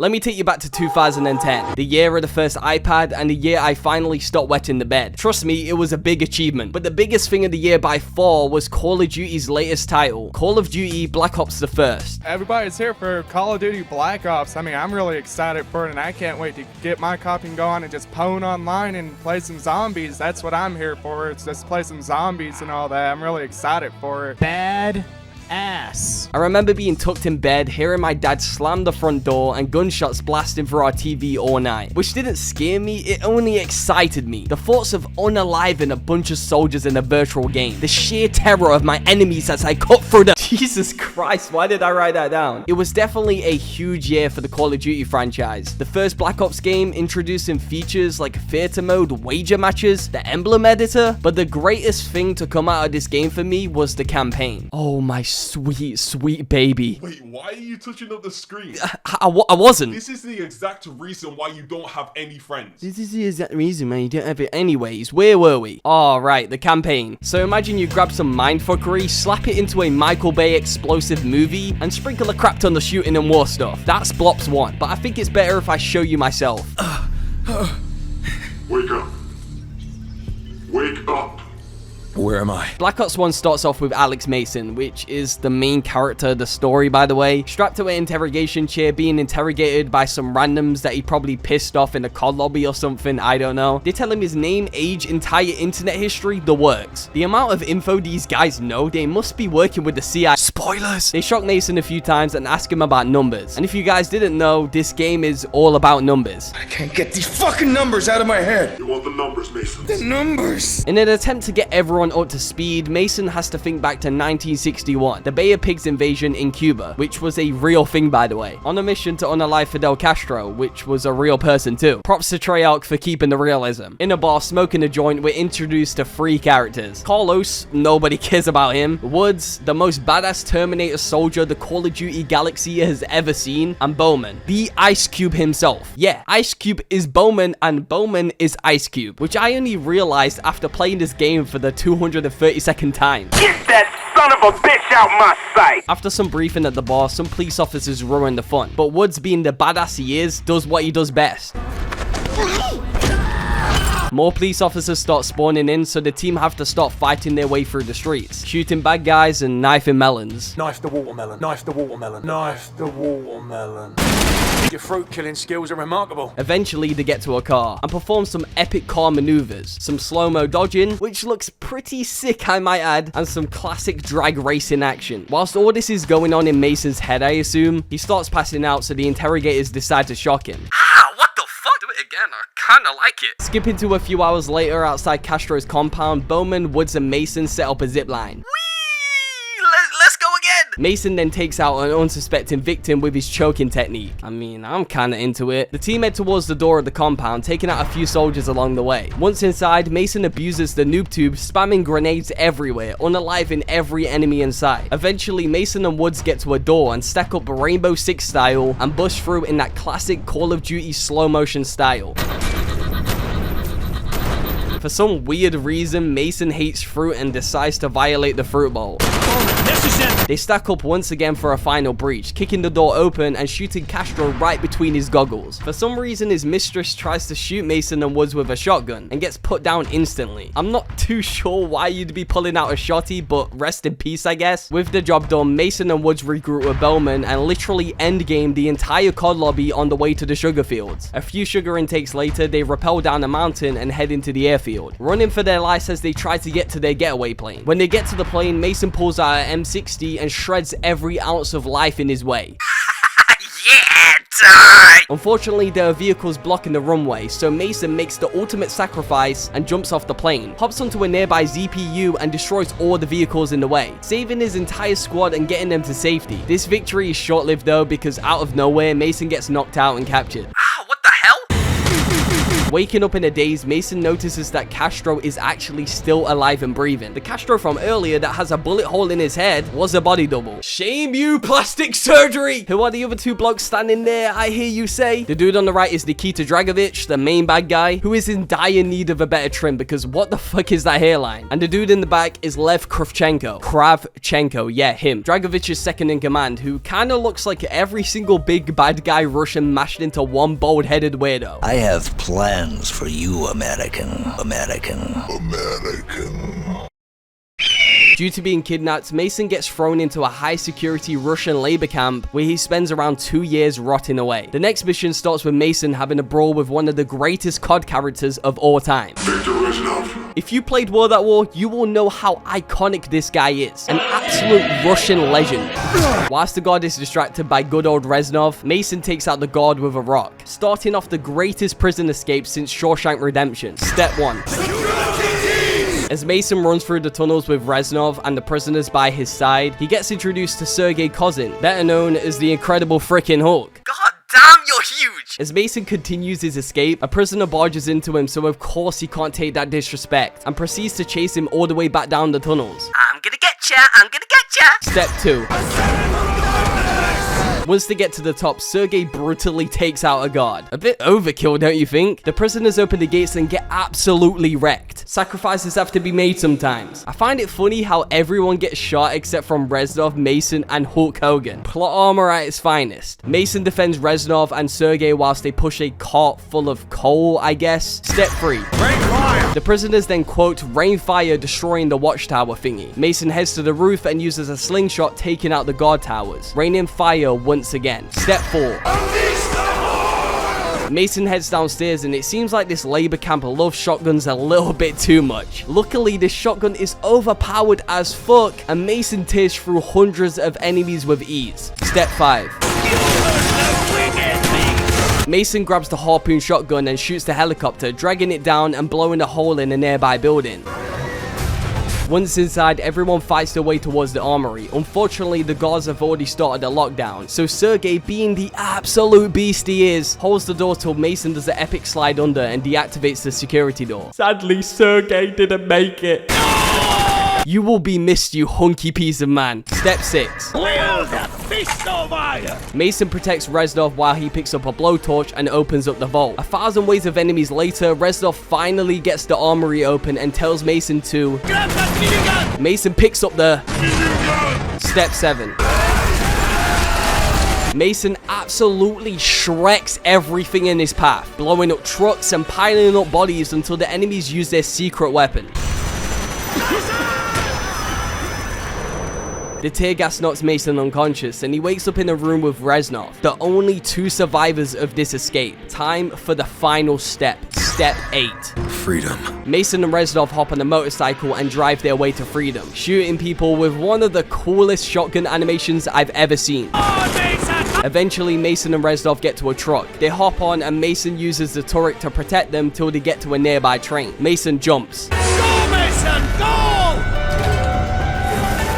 Let me take you back to 2010, the year of the first iPad and the year I finally stopped wetting the bed. Trust me, it was a big achievement, but the biggest thing of the year by far was Call of Duty's latest title, Call of Duty Black Ops the First. Everybody's here for Call of Duty Black Ops. I mean, I'm really excited for it, and I can't wait to get my copy and go on and just pwn online and play some zombies. That's what I'm here for. It's just play some zombies and all that. I'm really excited for it. Bad ass. I remember being tucked in bed, hearing my dad slam the front door and gunshots blasting through our TV all night, which didn't scare me, it only excited me. The thoughts of unaliving a bunch of soldiers in a virtual game, the sheer terror of my enemies as I cut through the— Jesus Christ, why did I write that down? It was definitely a huge year for the Call of Duty franchise. The first Black Ops game introducing features like theater mode, wager matches, the emblem editor, but the greatest thing to come out of this game for me was the campaign. Oh my sweet, sweet baby. Wait, why are you touching up the screen? I wasn't. This is the exact reason why you don't have any friends. This is the exact reason why you don't have it. Anyways, where were we? Oh, right, the campaign. So imagine you grab some mindfuckery, slap it into a Michael Bay explosive movie, and sprinkle a crap ton of shooting and war stuff. That's Blops 1, but I think it's better if I show you myself. Wake up. Wake up. Where am I? Black Ops 1 starts off with Alex Mason, which is the main character of the story, by the way, strapped to an interrogation chair being interrogated by some randoms that he probably pissed off in a COD lobby or something, I don't know. They tell him his name, age, entire internet history, the works. The amount of info these guys know, they must be working with the CIA. Spoilers! They shock Mason a few times and ask him about numbers. And if you guys didn't know, this game is all about numbers. I can't get these fucking numbers out of my head! You want the numbers, Mason? The numbers! In an attempt to get everyone up to speed, Mason has to think back to 1961, the Bay of Pigs invasion in Cuba, which was a real thing, by the way, on a mission to unalive Fidel Castro, which was a real person too. Props to Treyarch for keeping the realism. In a bar, smoking a joint, we're introduced to 3 characters. Carlos, nobody cares about him. Woods, the most badass Terminator soldier the Call of Duty galaxy has ever seen. And Bowman, the Ice Cube himself. Yeah, Ice Cube is Bowman and Bowman is Ice Cube, which I only realized after playing this game for the 232nd time. Get that son of a bitch out my sight! After some briefing at the bar, some police officers ruin the fun, but Woods, being the badass he is, does what he does best. More police officers start spawning in, so the team have to start fighting their way through the streets, shooting bad guys and knifing melons. Knife the watermelon, knife the watermelon, knife the watermelon. Your fruit killing skills are remarkable. Eventually, they get to a car and perform some epic car maneuvers, some slow-mo dodging, which looks pretty sick, I might add, and some classic drag racing action. Whilst all this is going on in Mason's head, I assume, he starts passing out, so the interrogators decide to shock him. What the fuck? Do it again, I kinda like it. Skipping to a few hours later outside Castro's compound, Bowman, Woods, and Mason set up a zipline. Let's go again. Mason then takes out an unsuspecting victim with his choking technique. I mean, I'm kinda into it. The team head towards the door of the compound, taking out a few soldiers along the way. Once inside, Mason abuses the noob tube, spamming grenades everywhere, unaliving every enemy inside. Eventually, Mason and Woods get to a door and stack up Rainbow Six style and bust through in that classic Call of Duty slow motion style. For some weird reason, Mason hates fruit and decides to violate the fruit bowl. They stack up once again for a final breach, kicking the door open and shooting Castro right between his goggles. For some reason, his mistress tries to shoot Mason and Woods with a shotgun and gets put down instantly. I'm not too sure why you'd be pulling out a shotty, but rest in peace, I guess. With the job done, Mason and Woods regroup with Bowman and literally endgame the entire COD lobby on the way to the sugar fields. A few sugar intakes later, they rappel down a mountain and head into the airfield, running for their lives as they try to get to their getaway plane. When they get to the plane, Mason pulls out an M60 and shreds every ounce of life in his way. Yeah, die! Unfortunately, there are vehicles blocking the runway, so Mason makes the ultimate sacrifice and jumps off the plane, hops onto a nearby ZPU and destroys all the vehicles in the way, saving his entire squad and getting them to safety. This victory is short-lived though, because out of nowhere, Mason gets knocked out and captured. What the hell? Waking up in a daze, Mason notices that Castro is actually still alive and breathing. The Castro from earlier that has a bullet hole in his head was a body double. Shame you, plastic surgery! Who are the other two blokes standing there, I hear you say? The dude on the right is Nikita Dragovich, the main bad guy, who is in dire need of a better trim because what the fuck is that hairline? And the dude in the back is Lev Kravchenko, yeah, him. Dragovich's second in command, who kinda looks like every single big bad guy Russian mashed into one bald-headed weirdo. I have plans for you, American. Due to being kidnapped, Mason gets thrown into a high-security Russian labor camp where he spends around 2 years rotting away. The next mission starts with Mason having a brawl with one of the greatest COD characters of all time. Victor Reznov. If you played World at War, you will know how iconic this guy is. An absolute Russian legend. Whilst the guard is distracted by good old Reznov, Mason takes out the guard with a rock, starting off the greatest prison escape since Shawshank Redemption. Step 1. As Mason runs through the tunnels with Reznov and the prisoners by his side, he gets introduced to Sergei Kozin, better known as the Incredible Frickin' Hulk. God damn, you're huge! As Mason continues his escape, a prisoner barges into him, so of course he can't take that disrespect, and proceeds to chase him all the way back down the tunnels. I'm gonna get ya! Step 2. Once they get to the top, Sergei brutally takes out a guard. A bit overkill, don't you think? The prisoners open the gates and get absolutely wrecked. Sacrifices have to be made sometimes. I find it funny how everyone gets shot except from Reznov, Mason, and Hulk Hogan. Plot armor at its finest. Mason defends Reznov and Sergei whilst they push a cart full of coal, I guess. Step 3. The prisoners then, quote, rain fire, destroying the watchtower thingy. Mason heads to the roof and uses a slingshot, taking out the guard towers, raining fire once again. Step 4. Mason heads downstairs and it seems like this labor camp loves shotguns a little bit too much. Luckily, this shotgun is overpowered as fuck and Mason tears through hundreds of enemies with ease. Step 5. Mason grabs the harpoon shotgun and shoots the helicopter, dragging it down and blowing a hole in a nearby building. Once inside, everyone fights their way towards the armory. Unfortunately, the guards have already started a lockdown, so Sergei, being the absolute beast he is, holds the door till Mason does the epic slide under and deactivates the security door. Sadly, Sergei didn't make it. You will be missed, you hunky piece of man. Step 6. Mason protects Reznov while he picks up a blowtorch and opens up the vault. 1,000 waves of enemies later, Reznov finally gets the armory open and tells Mason to... Mason picks up the... Step 7. Mason absolutely shreks everything in his path, blowing up trucks and piling up bodies until the enemies use their secret weapon. The tear gas knocks Mason unconscious and he wakes up in a room with Reznov, the only 2 survivors of this escape. Time for the final step. Step 8. Freedom. Mason and Reznov hop on a motorcycle and drive their way to freedom, shooting people with one of the coolest shotgun animations I've ever seen. Eventually, Mason and Reznov get to a truck. They hop on and Mason uses the turret to protect them till they get to a nearby train. Mason jumps. Go, Mason, go!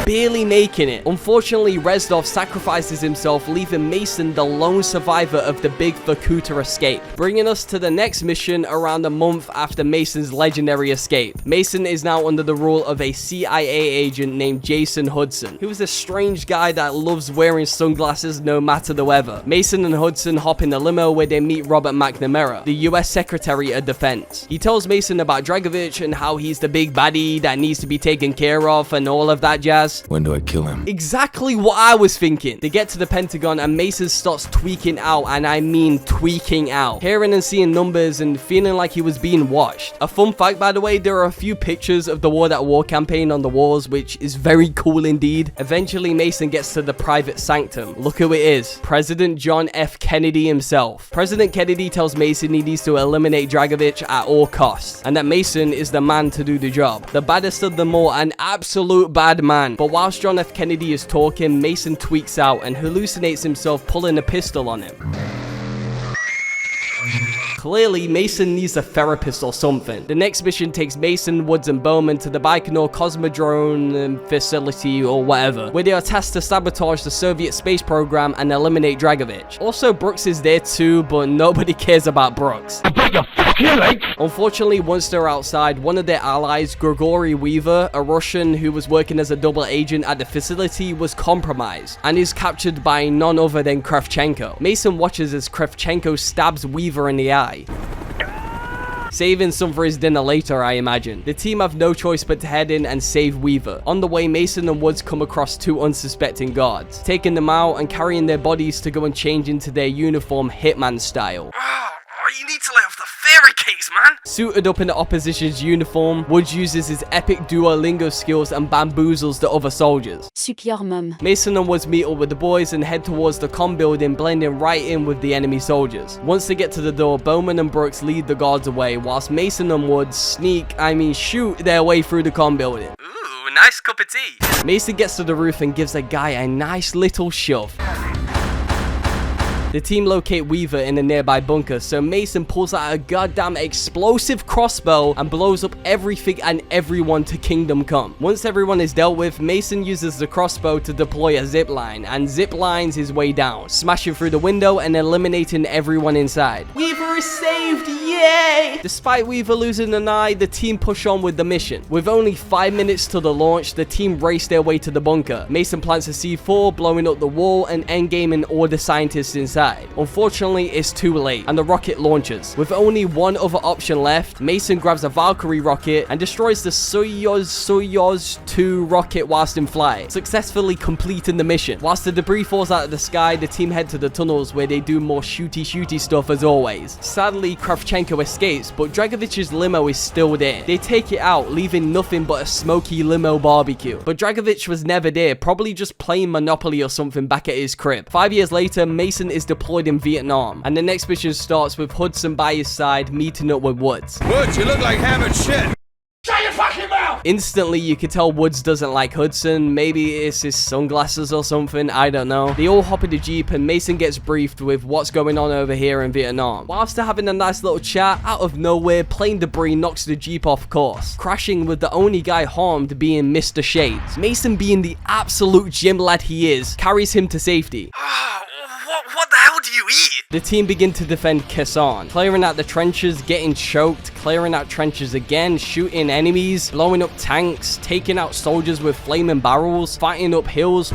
Barely making it. Unfortunately, Reznov sacrifices himself, leaving Mason the lone survivor of the big Vorkuta escape, bringing us to the next mission around a month after Mason's legendary escape. Mason is now under the rule of a CIA agent named Jason Hudson, who is a strange guy that loves wearing sunglasses no matter the weather. Mason and Hudson hop in the limo where they meet Robert McNamara, the US Secretary of Defense. He tells Mason about Dragovich and how he's the big baddie that needs to be taken care of and all of that jazz. When do I kill him? Exactly what I was thinking. They get to the Pentagon and Mason starts tweaking out, and I mean tweaking out. Hearing and seeing numbers and feeling like he was being watched. A fun fact, by the way, there are a few pictures of the World at War campaign on the walls, which is very cool indeed. Eventually, Mason gets to the private sanctum. Look who it is. President John F. Kennedy himself. President Kennedy tells Mason he needs to eliminate Dragovich at all costs, and that Mason is the man to do the job. The baddest of them all, an absolute bad man. But whilst John F. Kennedy is talking, Mason tweaks out and hallucinates himself pulling a pistol on him. Clearly, Mason needs a therapist or something. The next mission takes Mason, Woods, and Bowman to the Baikonur Cosmodrome facility or whatever, where they are tasked to sabotage the Soviet space program and eliminate Dragovich. Also, Brooks is there too, but nobody cares about Brooks. Unfortunately, once they're outside, one of their allies, Grigory Weaver, a Russian who was working as a double agent at the facility, was compromised and is captured by none other than Kravchenko. Mason watches as Kravchenko stabs Weaver in the eye. Saving some for his dinner later, I imagine. The team have no choice but to head in and save Weaver. On the way, Mason and Woods come across two unsuspecting guards, taking them out and carrying their bodies to go and change into their uniform hitman style. You need to lay off the fairy cakes, man. Suited up in the opposition's uniform, Woods uses his epic Duolingo skills and bamboozles the other soldiers. Suck your mum. Mason and Woods meet up with the boys and head towards the comm building, blending right in with the enemy soldiers. Once they get to the door, Bowman and Brooks lead the guards away, whilst Mason and Woods shoot their way through the comm building. Ooh, nice cup of tea. Mason gets to the roof and gives the guy a nice little shove. The team locate Weaver in a nearby bunker, so Mason pulls out a goddamn explosive crossbow and blows up everything and everyone to Kingdom Come. Once everyone is dealt with, Mason uses the crossbow to deploy a zip line and zip lines his way down, smashing through the window and eliminating everyone inside. Weaver is saved, yay! Despite Weaver losing an eye, the team push on with the mission. With only 5 minutes to the launch, the team race their way to the bunker. Mason plants a C4, blowing up the wall and endgaming all the scientists inside. Unfortunately, it's too late, and the rocket launches. With only one other option left, Mason grabs a Valkyrie rocket and destroys the Soyuz 2 rocket whilst in flight, successfully completing the mission. Whilst the debris falls out of the sky, the team head to the tunnels where they do more shooty stuff as always. Sadly, Kravchenko escapes, but Dragovich's limo is still there. They take it out, leaving nothing but a smoky limo barbecue. But Dragovich was never there, probably just playing Monopoly or something back at his crib. 5 years later, Mason is deployed in Vietnam, and the next mission starts with Hudson by his side meeting up with Woods. Woods, you look like hammered shit. Shut your fucking mouth! Instantly, you could tell Woods doesn't like Hudson. Maybe it's his sunglasses or something, I don't know. They all hop in the Jeep and Mason gets briefed with what's going on over here in Vietnam. Whilst they're having a nice little chat, out of nowhere, plane debris knocks the Jeep off course, crashing with the only guy harmed being Mr. Shades. Mason, being the absolute gym lad he is, carries him to safety. What the hell do you eat? The team begin to defend Kherson, clearing out the trenches, getting choked, clearing out trenches again, shooting enemies, blowing up tanks, taking out soldiers with flaming barrels, fighting up hills.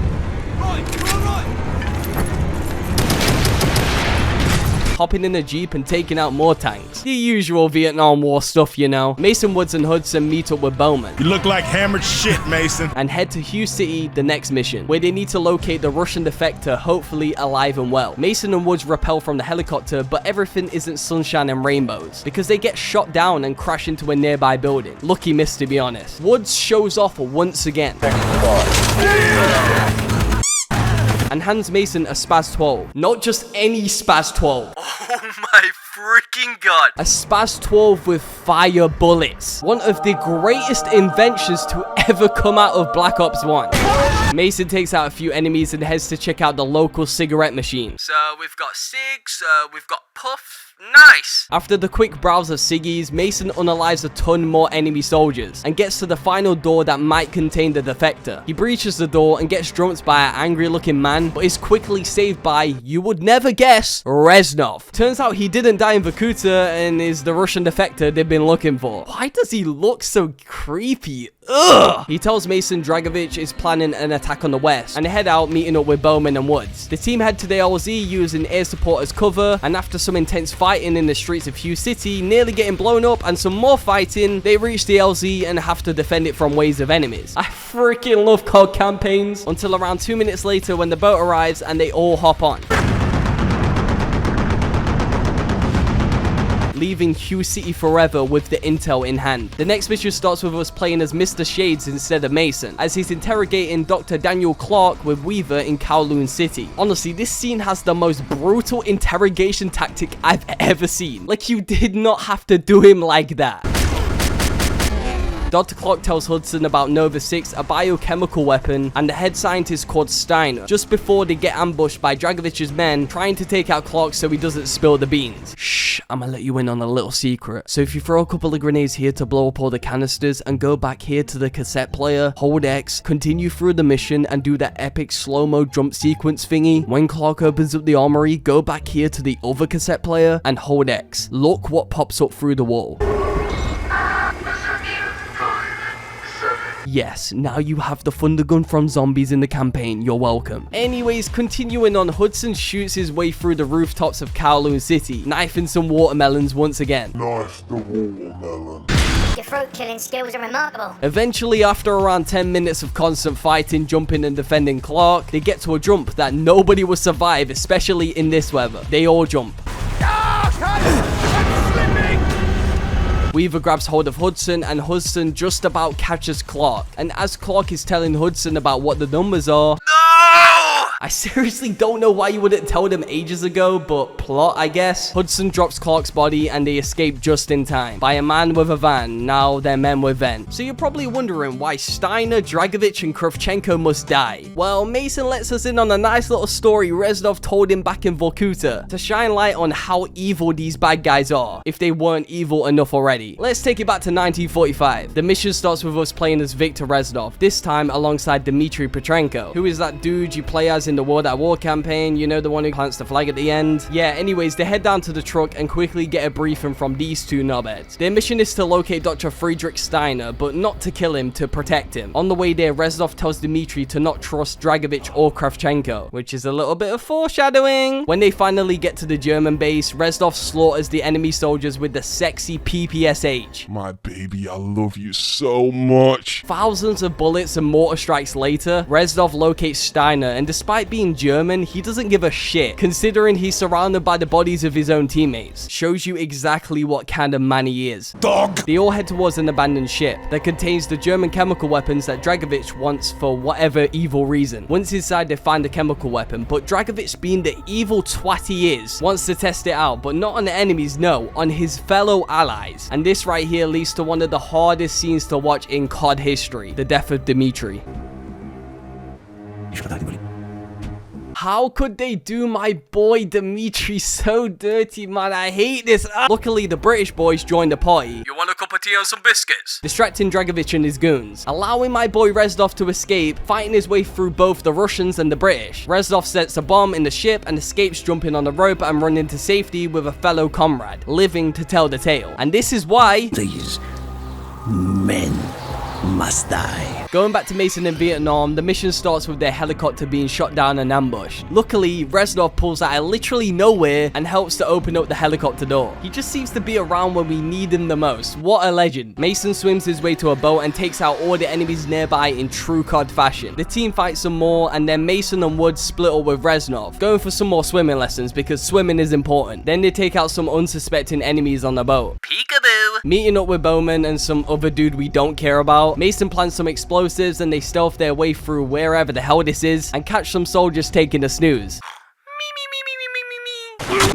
Hopping in a Jeep and taking out more tanks. The usual Vietnam War stuff, you know. Mason, Woods, and Hudson meet up with Bowman. You look like hammered shit, Mason. And head to Hugh City, the next mission, where they need to locate the Russian defector, hopefully alive and well. Mason and Woods rappel from the helicopter, but everything isn't sunshine and rainbows, because they get shot down and crash into a nearby building. Lucky miss, to be honest. Woods shows off once again. And hands Mason a Spaz 12. Not just any Spaz 12. Oh my freaking god. A Spaz 12 with fire bullets. One of the greatest inventions to ever come out of Black Ops 1. Mason takes out a few enemies and heads to check out the local cigarette machine. So we've got cigs, we've got puff. Nice! After the quick browse of ciggies, Mason unalives a ton more enemy soldiers and gets to the final door that might contain the defector. He breaches the door and gets jumped by an angry looking man, but is quickly saved by, you would never guess, Reznov. Turns out he didn't die in Vorkuta and is the Russian defector they've been looking for. Why does he look so creepy? Ugh! He tells Mason Dragovich is planning an attack on the west, and they head out meeting up with Bowman and Woods. The team head to the LZ using air support as cover, and after some intense fighting in the streets of Hugh City, nearly getting blown up and some more fighting, they reach the LZ and have to defend it from waves of enemies. I freaking love COD campaigns, until around 2 minutes later when the boat arrives and they all hop on, leaving Hugh City forever with the intel in hand. The next mission starts with us playing as Mr. Shades instead of Mason, as he's interrogating Dr. Daniel Clark with Weaver in Kowloon City. Honestly, this scene has the most brutal interrogation tactic I've ever seen. Like, you did not have to do him like that. Dr. Clock tells Hudson about Nova 6, a biochemical weapon, and the head scientist called Steiner, just before they get ambushed by Dragovich's men trying to take out Clock so he doesn't spill the beans. Shh, I'm gonna let you in on a little secret. So if you throw a couple of grenades here to blow up all the canisters and go back here to the cassette player, hold X, continue through the mission and do that epic slow-mo jump sequence thingy. When Clock opens up the armory, go back here to the other cassette player and hold X. Look what pops up through the wall. Yes, now you have the thunder gun from zombies in the campaign, you're welcome. Anyways, continuing on, Hudson shoots his way through the rooftops of Kowloon City, knifing some watermelons once again. Knife the watermelon. Your fruit killing skills are remarkable. Eventually, after around 10 minutes of constant fighting, jumping and defending Clark, they get to a jump that nobody will survive, especially in this weather. They all jump. Weaver grabs hold of Hudson, and Hudson just about catches Clark. And as Clark is telling Hudson about what the numbers are, I seriously don't know why you wouldn't tell them ages ago, but plot, I guess. Hudson drops Clark's body and they escape just in time by a man with a van. Now they're men with vent. So you're probably wondering why Steiner, Dragovich, and Kravchenko must die. Well, Mason lets us in on a nice little story Reznov told him back in Vorkuta to shine light on how evil these bad guys are, if they weren't evil enough already. Let's take it back to 1945. The mission starts with us playing as Victor Reznov, this time alongside Dmitry Petrenko, who is that dude you play as in the World at War campaign, you know, the one who plants the flag at the end. Yeah, anyways, they head down to the truck and quickly get a briefing from these two knobheads. Their mission is to locate Dr. Friedrich Steiner, but not to kill him, to protect him. On the way there, Reznov tells Dmitry to not trust Dragovich or Kravchenko, which is a little bit of foreshadowing. When they finally get to the German base, Reznov slaughters the enemy soldiers with the sexy PPSH. My baby, I love you so much. Thousands of bullets and mortar strikes later, Reznov locates Steiner, and despite being German, he doesn't give a shit, considering he's surrounded by the bodies of his own teammates. Shows you exactly what kind of man he is. Dog! They all head towards an abandoned ship that contains the German chemical weapons that Dragovich wants for whatever evil reason. Once inside, they find the chemical weapon, but Dragovich, being the evil twat he is, wants to test it out, but not on the enemies, no, on his fellow allies. And this right here leads to one of the hardest scenes to watch in COD history, the death of Dmitry. How could they do my boy Dmitry so dirty, man? I hate this. Luckily, the British boys joined the party. You want a cup of tea and some biscuits? Distracting Dragovich and his goons, allowing my boy Reznov to escape, fighting his way through both the Russians and the British. Reznov sets a bomb in the ship and escapes, jumping on the rope and running to safety with a fellow comrade, living to tell the tale. And this is why These men must die. Going back to Mason in Vietnam, the mission starts with their helicopter being shot down and ambushed. Luckily, Reznov pulls out of literally nowhere and helps to open up the helicopter door. He just seems to be around when we need him the most. What a legend. Mason swims his way to a boat and takes out all the enemies nearby in true COD fashion. The team fights some more, and then Mason and Woods split up with Reznov, going for some more swimming lessons because swimming is important. Then they take out some unsuspecting enemies on the boat. Peekaboo. Meeting up with Bowman and some other dude we don't care about, Mason plants some explosives and they stealth their way through wherever the hell this is and catch some soldiers taking a snooze.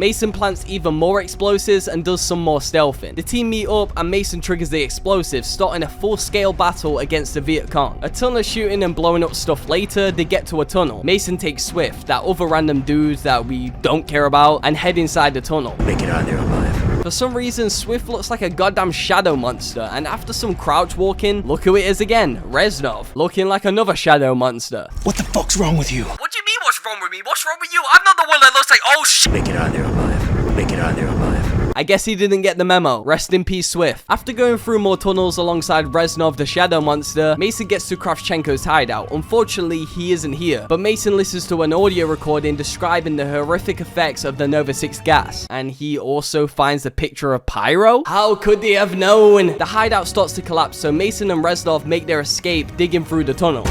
Mason plants even more explosives and does some more stealthing. The team meet up and Mason triggers the explosives, starting a full-scale battle against the Viet Cong. A ton of shooting and blowing up stuff later, they get to a tunnel. Mason takes Swift, that other random dude that we don't care about, and head inside the tunnel. Make it out there alive. For some reason, Swift looks like a goddamn shadow monster, and after some crouch walking, look who it is again, Reznov, looking like another shadow monster. What the fuck's wrong with you? What do you mean what's wrong with me? What's wrong with you? I'm not the one that looks like, oh shit. Make it out there alive. Make it out there alive. I guess he didn't get the memo. Rest in peace, Swift. After going through more tunnels alongside Reznov, the shadow monster, Mason gets to Kravchenko's hideout. Unfortunately, he isn't here, but Mason listens to an audio recording describing the horrific effects of the Nova 6 gas, and he also finds a picture of pyro? How could they have known? The hideout starts to collapse, so Mason and Reznov make their escape, digging through the tunnel.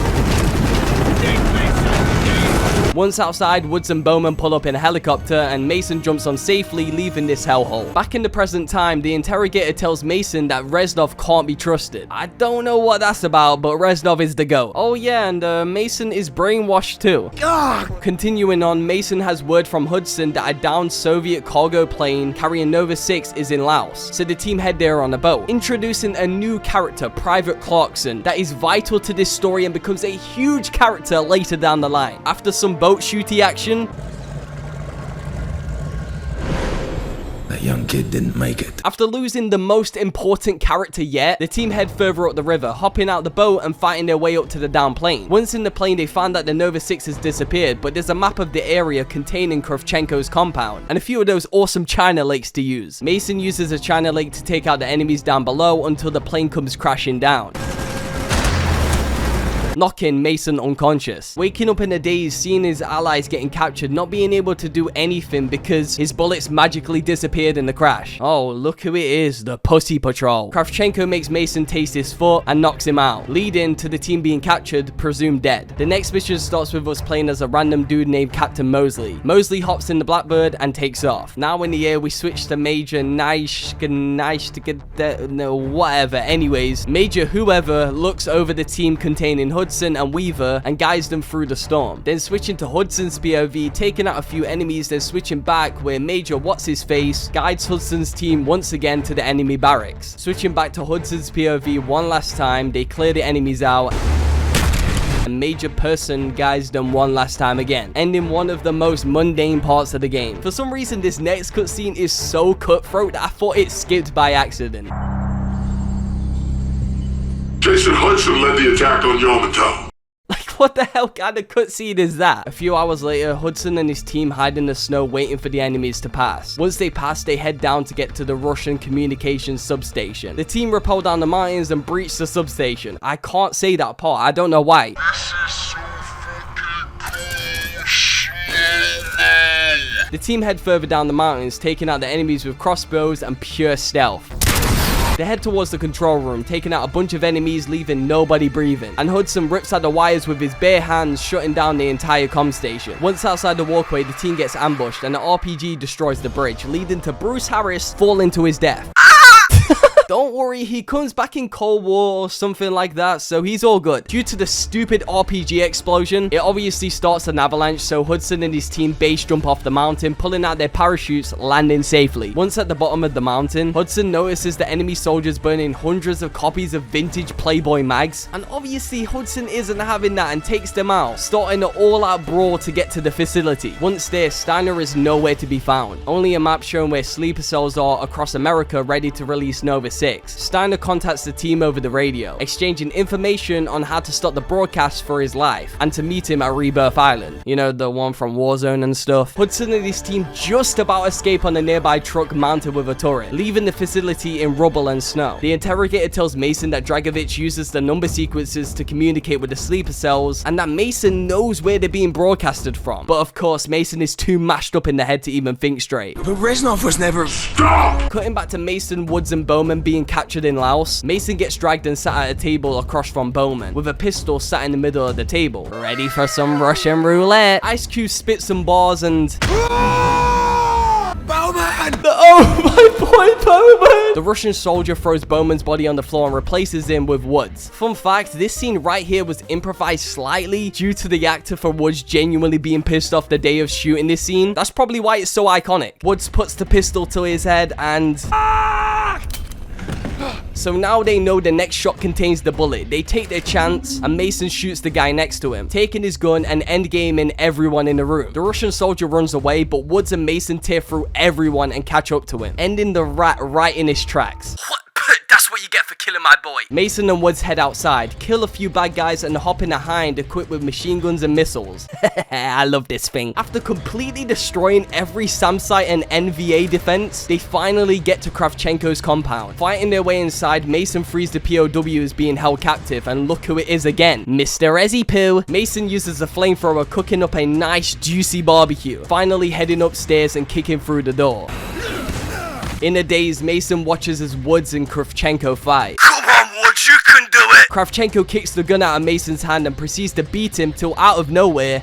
Once outside, Woods and Bowman pull up in a helicopter and Mason jumps on safely, leaving this hellhole. Back in the present time, the interrogator tells Mason that Reznov can't be trusted. I don't know what that's about, but Reznov is the GOAT. Oh yeah, and Mason is brainwashed too. Continuing on, Mason has word from Hudson that a downed Soviet cargo plane carrying Nova 6 is in Laos, so the team head there on a boat, introducing a new character, Private Clarkson, that is vital to this story and becomes a huge character later down the line. After some boat shooty action, That young kid didn't make it. after losing the most important character yet, the team head further up the river, hopping out the boat and fighting their way up to the down plane. Once in the plane, they find that the Nova 6 has disappeared, but there's a map of the area containing Kravchenko's compound, and a few of those awesome China lakes to use. Mason uses a China lake to take out the enemies down below until the plane comes crashing down, knocking Mason unconscious. Waking up in a daze, seeing his allies getting captured, not being able to do anything because his bullets magically disappeared in the crash. Oh, look who it is, the Pussy Patrol. Kravchenko makes Mason taste his foot and knocks him out, leading to the team being captured, presumed dead. The next mission starts with us playing as a random dude named Captain Mosley. Mosley hops in the Blackbird and takes off. Now in the air, we switch to Major whatever. Anyways, Major whoever looks over the team containing Hudson and Weaver and guides them through the storm. Then switching to Hudson's POV, taking out a few enemies, then switching back where Major what's-his-face guides Hudson's team once again to the enemy barracks. Switching back to Hudson's POV one last time, they clear the enemies out, and Major Person guides them one last time again, ending one of the most mundane parts of the game. For some reason, this next cutscene is so cutthroat that I thought it skipped by accident. Jason Hudson led the attack on Yamato. Like, what the hell kind of cutscene is that? A few hours later, Hudson and his team hide in the snow waiting for the enemies to pass. Once they pass, they head down to get to the Russian communications substation. The team rappel down the mountains and breach the substation. I can't say that part, I don't know why. The team head further down the mountains, taking out the enemies with crossbows and pure stealth. They head towards the control room, taking out a bunch of enemies, leaving nobody breathing. And Hudson rips out the wires with his bare hands, shutting down the entire comm station. Once outside the walkway, the team gets ambushed, and the RPG destroys the bridge, leading to Bruce Harris falling to his death. Don't worry, he comes back in Cold War or something like that, so he's all good. Due to the stupid RPG explosion, it obviously starts an avalanche, so Hudson and his team base jump off the mountain, pulling out their parachutes, landing safely. Once at the bottom of the mountain, Hudson notices the enemy soldiers burning hundreds of copies of vintage Playboy mags, and obviously Hudson isn't having that and takes them out, starting an all-out brawl to get to the facility. Once there, Steiner is nowhere to be found. Only a map showing where sleeper cells are across America ready to release Nova 6. Steiner contacts the team over the radio, exchanging information on how to stop the broadcast for his life, and to meet him at Rebirth Island. You know, the one from Warzone and stuff. Hudson and his team just about escape on a nearby truck mounted with a turret, leaving the facility in rubble and snow. The interrogator tells Mason that Dragovich uses the number sequences to communicate with the sleeper cells, and that Mason knows where they're being broadcasted from. But of course, Mason is too mashed up in the head to even think straight. But Reznov was never... Stop! Cutting back to Mason, Woods, and Bowman being captured in Laos, Mason gets dragged and sat at a table across from Bowman, with a pistol sat in the middle of the table, ready for some Russian roulette. Ice Cube spits some bars and... Bowman! Oh, my boy Bowman! The Russian soldier throws Bowman's body on the floor and replaces him with Woods. Fun fact, this scene right here was improvised slightly due to the actor for Woods genuinely being pissed off the day of shooting this scene. That's probably why it's so iconic. Woods puts the pistol to his head and... So now they know the next shot contains the bullet. They take their chance, and Mason shoots the guy next to him, taking his gun and endgaming everyone in the room. The Russian soldier runs away, but Woods and Mason tear through everyone and catch up to him, ending the rat right in his tracks. What? That's what you get for killing my boy. Mason and Woods head outside, kill a few bad guys, and hop in a hind equipped with machine guns and missiles. I love this thing. After completely destroying every SAM site and NVA defense, they finally get to Kravchenko's compound. Fighting their way inside, Mason frees the POWs being held captive, and look who it is again, Mr. Ezzy Poo. Mason uses a flamethrower, cooking up a nice juicy barbecue, finally heading upstairs and kicking through the door. In a daze, Mason watches as Woods and Kravchenko fight. Come on, Woods, you can do it. Kravchenko kicks the gun out of Mason's hand and proceeds to beat him till out of nowhere,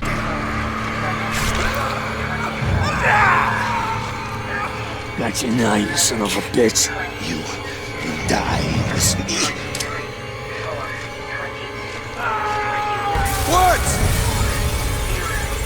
Not you now, you son of a bitch. You die. What?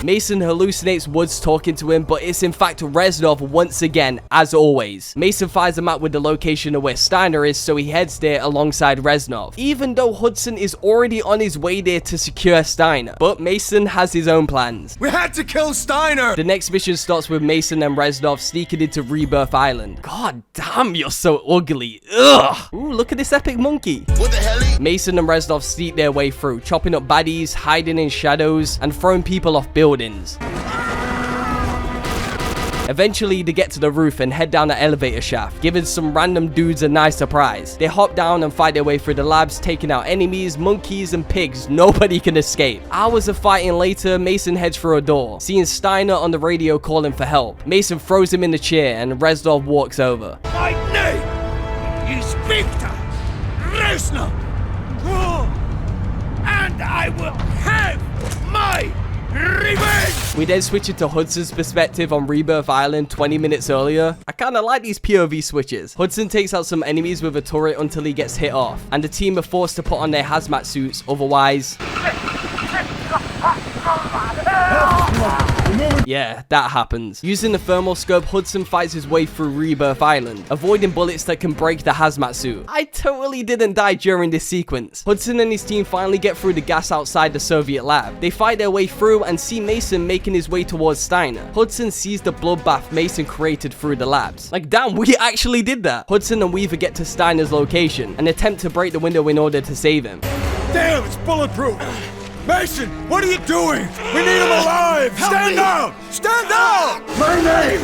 Mason hallucinates Woods talking to him, but it's in fact Reznov once again, as always. Mason finds a map with the location of where Steiner is, so he heads there alongside Reznov, even though Hudson is already on his way there to secure Steiner. But Mason has his own plans. We had to kill Steiner! The next mission starts with Mason and Reznov sneaking into Rebirth Island. God damn, you're so ugly. Ugh! Ooh, look at this epic monkey. What the hell? Mason and Reznov sneak their way through, chopping up baddies, hiding in shadows, and throwing people off buildings. Eventually, they get to the roof and head down the elevator shaft, giving some random dudes a nice surprise. They hop down and fight their way through the labs, taking out enemies, monkeys, and pigs. Nobody can escape. Hours of fighting later, Mason heads through a door, seeing Steiner on the radio calling for help. Mason throws him in the chair, and Reznov walks over. My name is Victor Reznov. And I will have my revenge! We then switch into Hudson's perspective on Rebirth Island 20 minutes earlier. I kinda like these POV switches. Hudson takes out some enemies with a turret until he gets hit off, and the team are forced to put on their hazmat suits, otherwise... Yeah, that happens. Using the thermal scope, Hudson fights his way through Rebirth Island, avoiding bullets that can break the hazmat suit. I totally didn't die during this sequence. Hudson and his team finally get through the gas outside the Soviet lab. They fight their way through and see Mason making his way towards Steiner. Hudson sees the bloodbath Mason created through the labs. Like, damn, we actually did that. Hudson and Weaver get to Steiner's location and attempt to break the window in order to save him. Damn, it's bulletproof! Mason, what are you doing? We need him alive! Stand down! Stand down! My name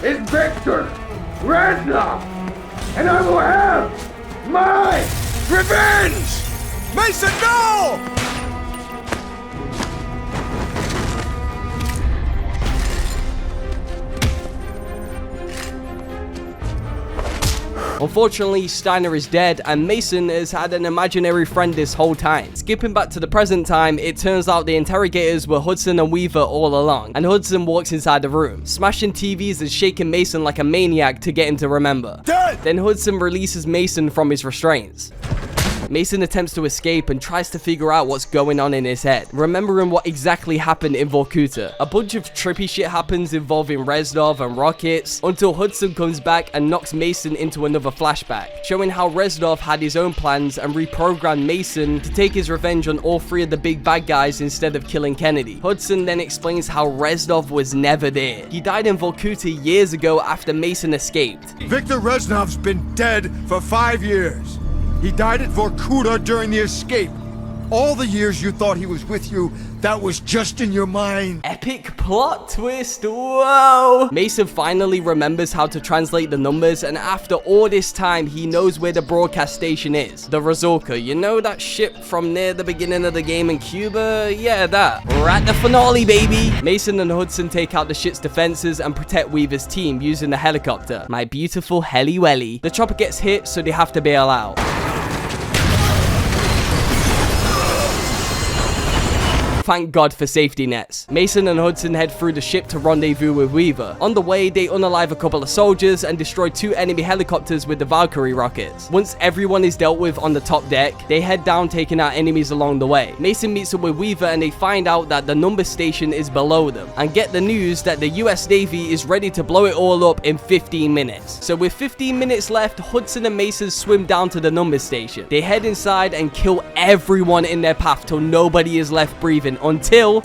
is Victor Reznov, and I will have my Revenge! Mason, no! Unfortunately, Steiner is dead, and Mason has had an imaginary friend this whole time. Skipping back to the present time, it turns out the interrogators were Hudson and Weaver all along, and Hudson walks inside the room, smashing TVs and shaking Mason like a maniac to get him to remember. Dead! Then Hudson releases Mason from his restraints. Mason attempts to escape and tries to figure out what's going on in his head, remembering what exactly happened in Vorkuta. A bunch of trippy shit happens involving Reznov and rockets, until Hudson comes back and knocks Mason into another flashback, showing how Reznov had his own plans and reprogrammed Mason to take his revenge on all three of the big bad guys instead of killing Kennedy. Hudson then explains how Reznov was never there. He died in Vorkuta years ago after Mason escaped. Victor Reznov's been dead for 5 years. He died at Vorkuta during the escape. All the years you thought he was with you, that was just in your mind. Epic plot twist, whoa! Mason finally remembers how to translate the numbers, and after all this time, he knows where the broadcast station is. The Vorkuta, you know that ship from near the beginning of the game in Cuba? Yeah, that. We're at the finale, baby! Mason and Hudson take out the ship's defenses and protect Weaver's team using the helicopter. My beautiful heli welly. The chopper gets hit, so they have to bail out. Thank God for safety nets. Mason and Hudson head through the ship to rendezvous with Weaver. On the way, they unalive a couple of soldiers and destroy 2 enemy helicopters with the Valkyrie rockets. Once everyone is dealt with on the top deck, they head down taking out enemies along the way. Mason meets up with Weaver and they find out that the number station is below them, and get the news that the US Navy is ready to blow it all up in 15 minutes. So with 15 minutes left, Hudson and Mason swim down to the number station. They head inside and kill everyone in their path till nobody is left breathing, until...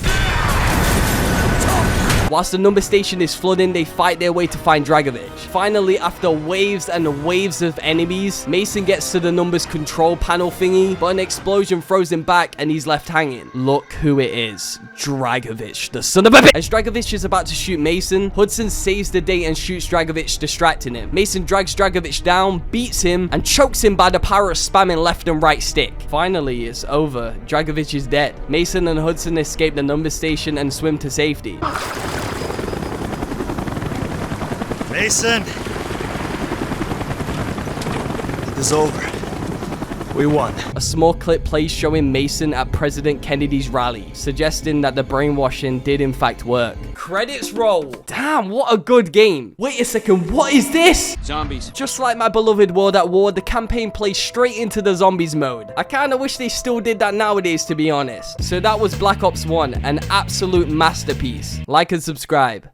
Whilst the number station is flooding, they fight their way to find Dragovich. Finally, after waves and waves of enemies, Mason gets to the numbers control panel thingy, but an explosion throws him back and he's left hanging. Look who it is. Dragovich, the son of a bitch. As Dragovich is about to shoot Mason, Hudson saves the day and shoots Dragovich, distracting him. Mason drags Dragovich down, beats him, and chokes him by the power of spamming left and right stick. Finally, it's over. Dragovich is dead. Mason and Hudson escape the number station and swim to safety. Mason! It is over. We won. A small clip plays showing Mason at President Kennedy's rally, suggesting that the brainwashing did in fact work. Credits roll. Damn, what a good game. Wait a second, what is this? Zombies. Just like my beloved World at War, the campaign plays straight into the zombies mode. I kinda wish they still did that nowadays, to be honest. So that was Black Ops 1, an absolute masterpiece. Like and subscribe.